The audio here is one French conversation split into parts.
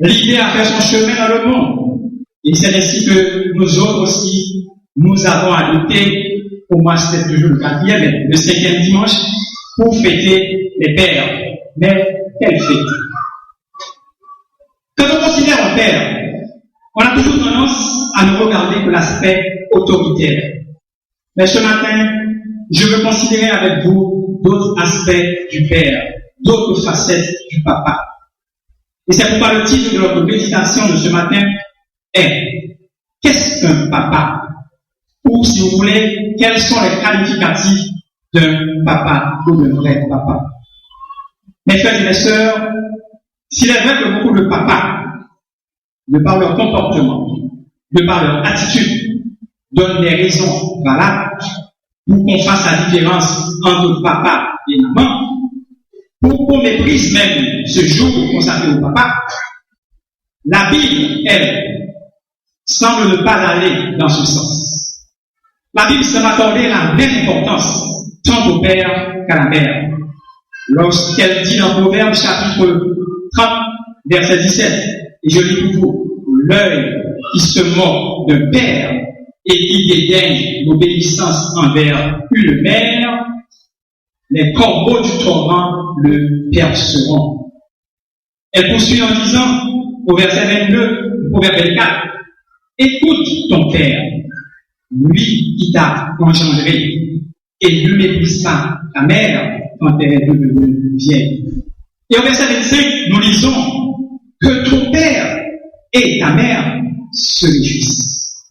l'idée a fait son chemin dans le monde. Et c'est ainsi que nous autres aussi, nous avons adopté, pour moi c'était toujours le 4e, mais le 5e dimanche, pour fêter les pères. Mais quelle fête! Quand on considère un père, on a toujours tendance à ne regarder que l'aspect autoritaire. Mais ce matin, je veux considérer avec vous d'autres aspects du père, d'autres facettes du papa. Et c'est pourquoi le titre de notre méditation de ce matin est « Qu'est-ce qu'un papa ?» ou, si vous voulez, quels sont les qualificatifs d'un papa ou d'un vrai papa. Mes frères et mes sœurs, s'il est vrai que beaucoup de papas, de par leur comportement, de par leur attitude, donnent des raisons valables pour qu'on fasse la différence entre papa et maman, pour qu'on méprise même ce jour consacré au papa, la Bible, elle, semble ne pas aller dans ce sens. La Bible semble accorder la même importance tant au père qu'à la mère. Lorsqu'elle dit dans Proverbes chapitre 30, verset 17, et je lis pour vous, l'œil qui se moque d'un père et qui dédaigne l'obéissance envers une mère, les corbeaux du torrent le perceront. Elle poursuit en disant, au verset 22, au verset 24, écoute ton père, lui qui t'a engendré, et ne méprise pas ta mère quand elle est devenue vieille. Et au verset 25, nous lisons que ton père et ta mère se réjouissent.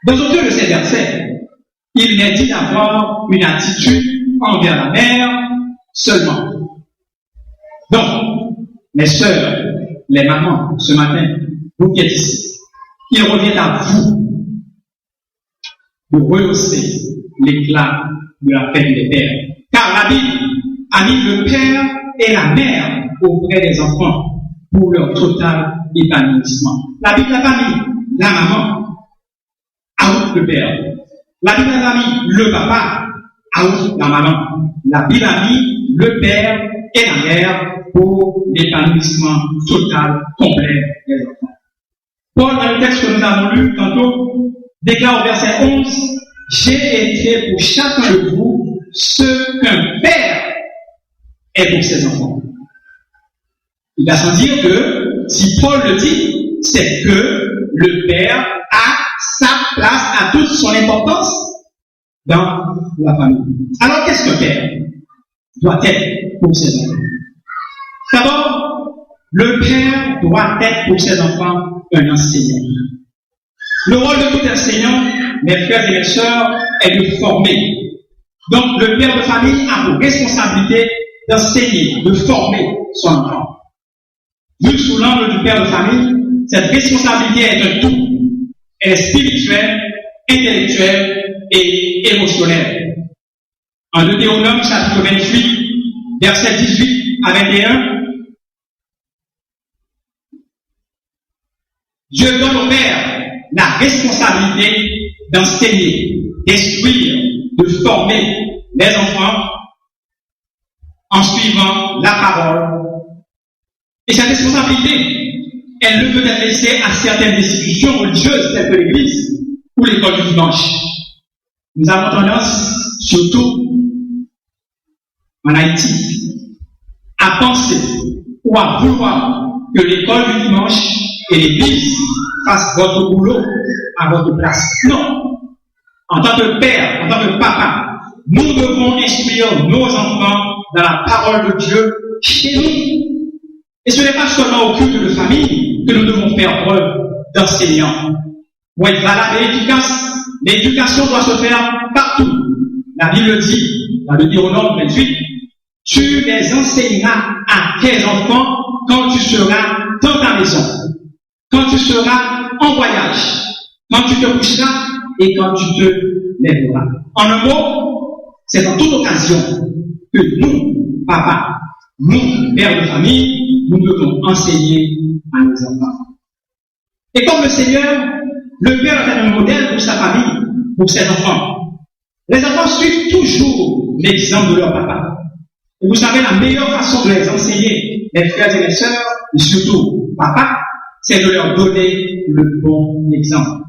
Dans aucun de ces versets, il n'est dit d'avoir une attitude envers la mère seulement. Donc, mes sœurs, les mamans, ce matin, vous qui êtes ici, il revient à vous de rehausser l'éclat de la fête des pères. Car la Bible a mis le père et la mère auprès des enfants pour leur total épanouissement. La Bible n'a pas mis la maman out le père. La Bible n'a pas mis le papa out la maman. La Bible a mis le père et la mère pour l'épanouissement total, complet des enfants. Paul, dans le texte que nous avons lu tantôt, déclare au verset 11, « J'ai été pour chacun de vous ce qu'un père est pour ses enfants. » Il va sans dire que, si Paul le dit, c'est que le père a sa place, a toute son importance dans la famille. Alors, qu'est-ce qu'un père doit être pour ses enfants? D'abord, le père doit être pour ses enfants un enseignant. Le rôle de tout enseignant, mes frères et mes sœurs, est de former. Donc, le père de famille a pour responsabilité d'enseigner, de former son enfant. Vu sous l'angle du père de famille, cette responsabilité est un tout. Elle est spirituelle, intellectuelle et émotionnelle. En Deutéronome, chapitre 28, versets 18 à 21, Dieu donne au père la responsabilité d'enseigner, d'instruire, de former les enfants en suivant la parole. Et cette responsabilité, elle ne peut être laissée à certaines institutions religieuses telles que l'Église ou l'école du dimanche. Nous avons tendance, surtout en Haïti, à penser ou à vouloir que l'école du dimanche et l'Église fassent votre boulot à votre place. Non. En tant que père, en tant que papa, nous devons instruire nos enfants dans la parole de Dieu chez nous. Et ce n'est pas seulement au culte de famille que nous devons faire preuve d'enseignants. Pour être valable et efficace, l'éducation doit se faire partout. La Bible dit, dans le Deutéronome 28, tu les enseigneras à tes enfants quand tu seras dans ta maison, quand tu seras en voyage, quand tu te coucheras et quand tu te lèveras. En un mot, c'est dans toute occasion que nous, papa, nous, pères de famille, nous devons enseigner à nos enfants. Et comme le Seigneur, le Père est un modèle pour sa famille, pour ses enfants. Les enfants suivent toujours l'exemple de leur papa. Et vous savez, la meilleure façon de les enseigner, les frères et les sœurs, et surtout papa, c'est de leur donner le bon exemple.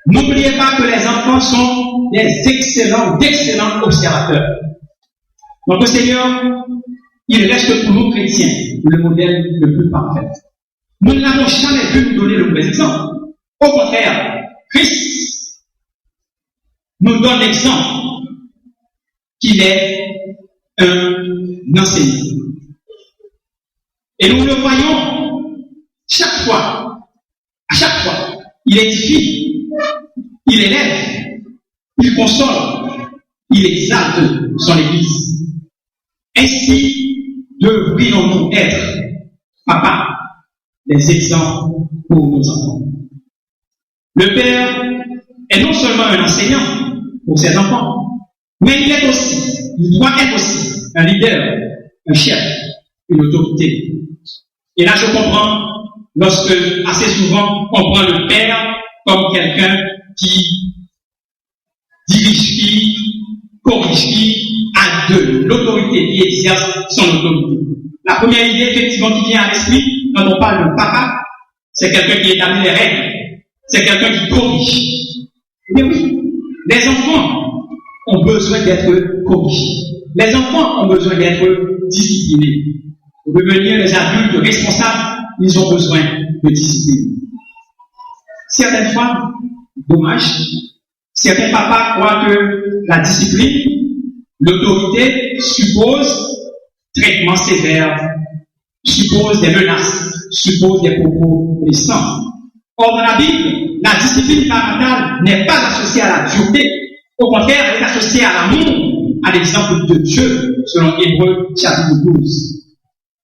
N'oubliez pas que les enfants sont d'excellents observateurs. Notre Seigneur, il reste pour nous chrétiens le modèle le plus parfait. Nous n'avons jamais vu nous donner le mauvais exemple. Au contraire, Christ nous donne l'exemple qu'il est un enseignant. Et nous le voyons chaque fois, à chaque fois, il édifie, il élève, il console, il exalte son Église. Ainsi devrions-nous être, papa, des exemples pour nos enfants. Le Père est non seulement un enseignant pour ses enfants, mais il doit être aussi un leader, un chef, une autorité. Et là, je comprends lorsque, assez souvent, on prend le Père comme quelqu'un qui dirige, qui corrige, qui a de l'autorité, qui exerce son autorité. La première idée, effectivement, qui vient à l'esprit, quand on parle de papa, c'est quelqu'un qui établit les règles, c'est quelqu'un qui corrige. Mais oui, les enfants ont besoin d'être corrigés. Les enfants ont besoin d'être disciplinés. Pour devenir les adultes responsables, ils ont besoin de discipline. Certaines fois, dommage, certains papas croient que la discipline, l'autorité suppose traitement sévère, suppose des menaces, suppose des propos blessants. Or, dans la Bible, la discipline parentale n'est pas associée à la dureté. Au contraire, elle est associée à l'amour, à l'exemple de Dieu, selon Hébreux chapitre 12.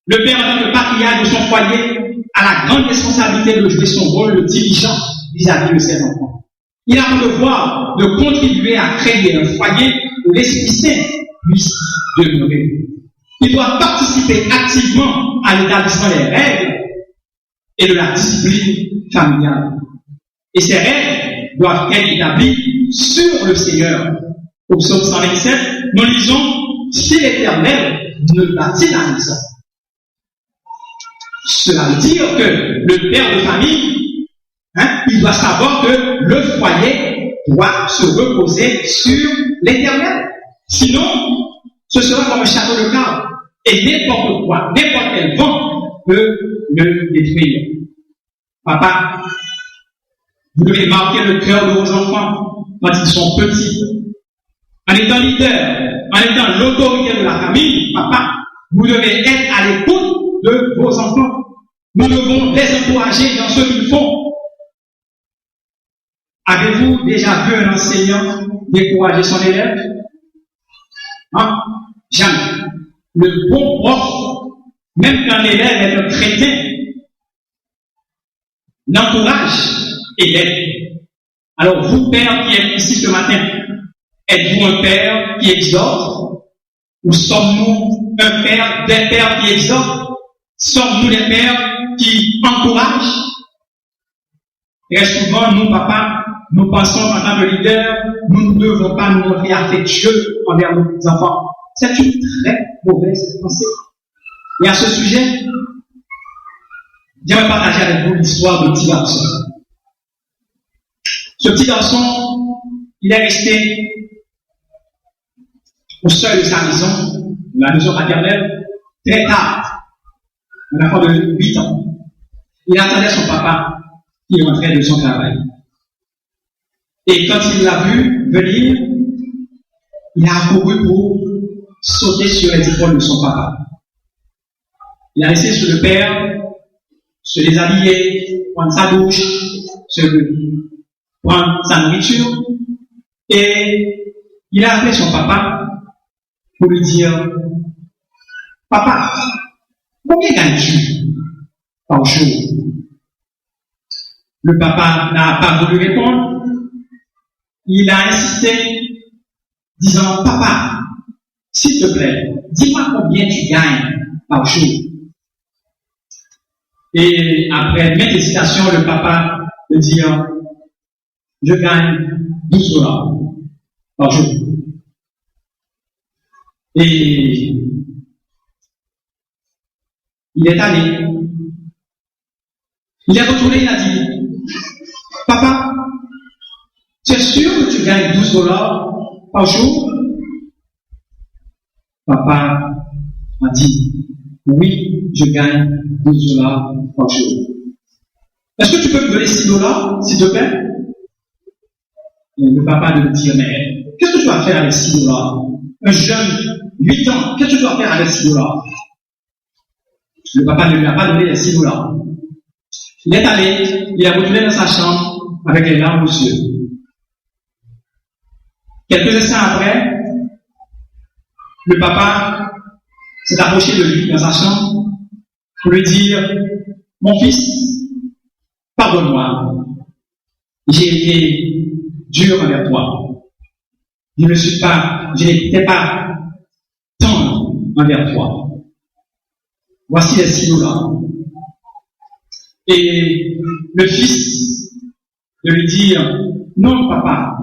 Le père, en tant que patriarche de son foyer, a la grande responsabilité de jouer son rôle de dirigeant vis-à-vis de ses enfants. Il a le devoir de contribuer à créer un foyer où l'Esprit Saint puisse demeurer. Il doit participer activement à l'établissement des règles et de la discipline familiale. Et ces règles doivent être établies sur le Seigneur. Au psaume 127, nous lisons « Si l'Éternel ne bâtit la maison ». Cela veut dire que le père de famille, il doit savoir que le foyer doit se reposer sur l'Éternel. Sinon, ce sera comme un château de cartes. Et n'importe quoi, n'importe quel vent peut le détruire. Papa, vous devez marquer le cœur de vos enfants quand ils sont petits. En étant leader, en étant l'autorité de la famille, papa, vous devez être à l'écoute de vos enfants. Nous devons les encourager dans ce qu'ils font. Avez-vous déjà vu un enseignant décourager son élève? Jamais. Le bon prof, même quand l'élève est un chrétien, l'encourage et l'aide. Alors, vous, père qui êtes ici ce matin, êtes-vous un père qui exhorte? Ou sommes-nous un père, des pères qui exhortent? Sommes-nous des pères qui encouragent? Très souvent, nous, papa, nous pensons en tant que leader, nous ne devons pas nous montrer affectueux envers nos enfants. C'est une très mauvaise pensée. Et à ce sujet, j'aimerais partager avec vous l'histoire d'un petit garçon. Ce petit garçon, il est resté au seuil de sa maison, la maison maternelle, très tard. Un enfant de 8 ans. Il attendait son papa qui rentrait de son travail. Et quand il l'a vu venir, il a accouru pour sauter sur les épaules de son papa. Il a laissé sur le père se déshabiller, prendre sa douche, prendre sa nourriture. Et il a appelé son papa pour lui dire « Papa, combien gagnes-tu par jour ?» Le papa n'a pas voulu répondre. Il a insisté, disant « Papa, s'il te plaît, dis-moi combien tu gagnes par jour. » Et après maintes hésitations, le papa me dit « Je gagne $12 par jour. » Et il est allé Il est retourné, il a dit, papa, tu es sûr que tu gagnes $12 par jour? Papa m'a dit, oui, je gagne $12 par jour. Est-ce que tu peux me donner $6, s'il te plaît? Et le papa de me dire, mais qu'est-ce que tu vas faire avec $6? Un jeune, 8 ans, qu'est-ce que tu vas faire avec $6? Le papa ne lui a pas donné les $6. Il est allé, il est retourné dans sa chambre avec les larmes aux yeux. Quelques instants après, le papa s'est approché de lui dans sa chambre pour lui dire, mon fils, pardonne-moi, j'ai été dur envers toi. Je n'étais pas tendre envers toi. Voici les $6. Et le fils de lui dire, non papa,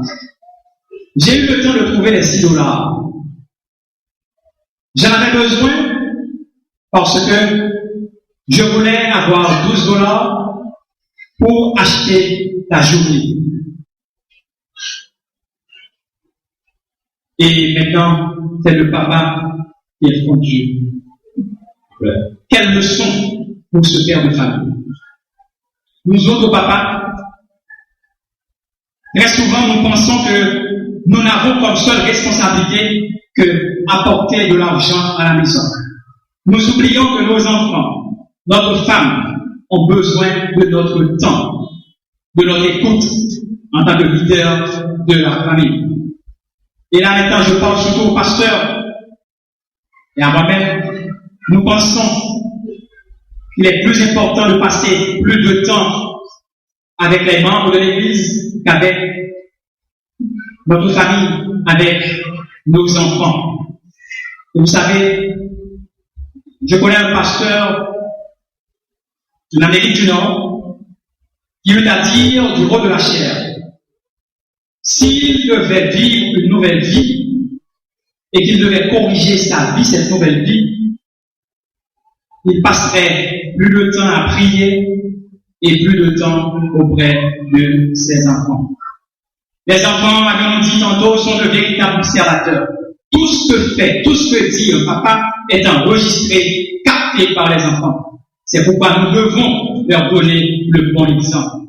j'ai eu le temps de trouver les $6. J'en avais besoin parce que je voulais avoir $12 pour acheter ta journée. Et maintenant, c'est le papa qui est fondu. Quelle leçon pour ce père de famille. Nous autres papas, très souvent nous pensons que nous n'avons comme seule responsabilité que apporter de l'argent à la maison. Nous oublions que nos enfants, notre femme, ont besoin de notre temps, de notre écoute en tant que leader de la famille. Et là maintenant, je parle surtout au pasteur et à moi-même. Nous pensons qu'il est plus important de passer plus de temps avec les membres de l'Église qu'avec notre famille, avec nos enfants. Et vous savez, je connais un pasteur de l'Amérique du Nord qui eut à dire du rôle de la chair. S'il devait vivre une nouvelle vie et qu'il devait corriger sa vie, cette nouvelle vie, il passerait plus de temps à prier et plus de temps auprès de ses enfants. Les enfants, comme on dit tantôt, sont de véritables observateurs. Tout ce que fait, tout ce que dit un papa est enregistré, capté par les enfants. C'est pourquoi nous devons leur donner le bon exemple.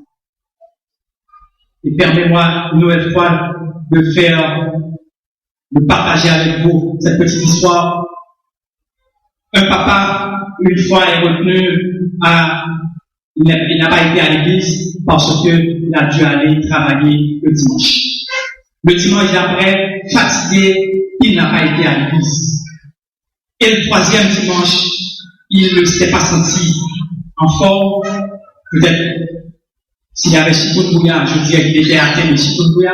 Et permettez-moi une nouvelle fois de partager avec vous cette petite histoire. Un papa, une fois, est retenu il n'a pas été à l'église parce qu'il a dû aller travailler le dimanche. Le dimanche d'après, fatigué, il n'a pas été à l'église. Et le troisième dimanche, il ne s'était pas senti en forme. Peut-être, s'il y avait chikungunya, je dirais qu'il était atteint de chikungunya,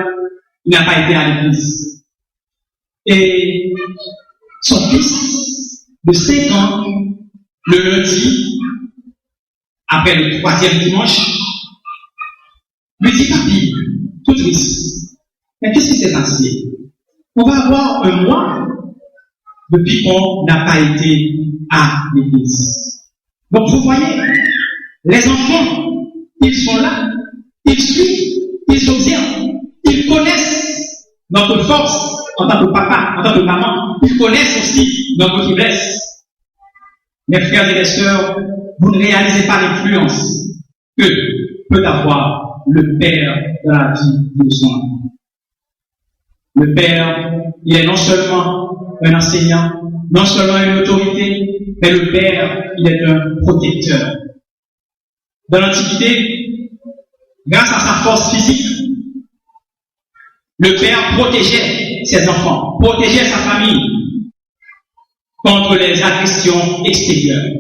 il n'a pas été à l'église. Et son fils de 5 ans, le lundi, après le troisième dimanche, lui dit, papi, tout triste, mais qu'est-ce qui s'est passé? On va avoir un mois depuis qu'on n'a pas été à l'église. Donc vous voyez, les enfants, ils sont là, ils suivent, ils observent, ils connaissent notre force en tant que papa, en tant que maman, ils connaissent aussi notre faiblesse. Mes frères et mes sœurs, vous ne réalisez pas l'influence que peut avoir le père dans la vie de son enfant. Le père, il est non seulement un enseignant, non seulement une autorité, mais le père, il est un protecteur. Dans l'Antiquité, grâce à sa force physique, le père protégeait ses enfants, protégeait sa famille contre les agressions extérieures.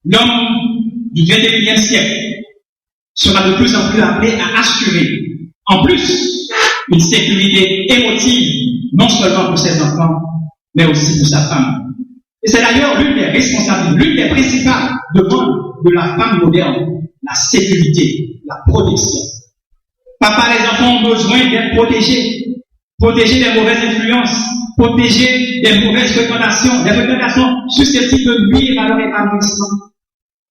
L'homme du 21e siècle sera de plus en plus appelé à assurer, en plus, une sécurité émotive, non seulement pour ses enfants, mais aussi pour sa femme. Et c'est d'ailleurs l'une des responsabilités, l'une des principales demandes de la femme moderne, la sécurité, la protection. Papa, les enfants ont besoin d'être protégés des mauvaises influences, protégés des mauvaises fréquentations, des fréquentations susceptibles de nuire à leur épanouissement.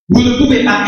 Vous ne pouvez pas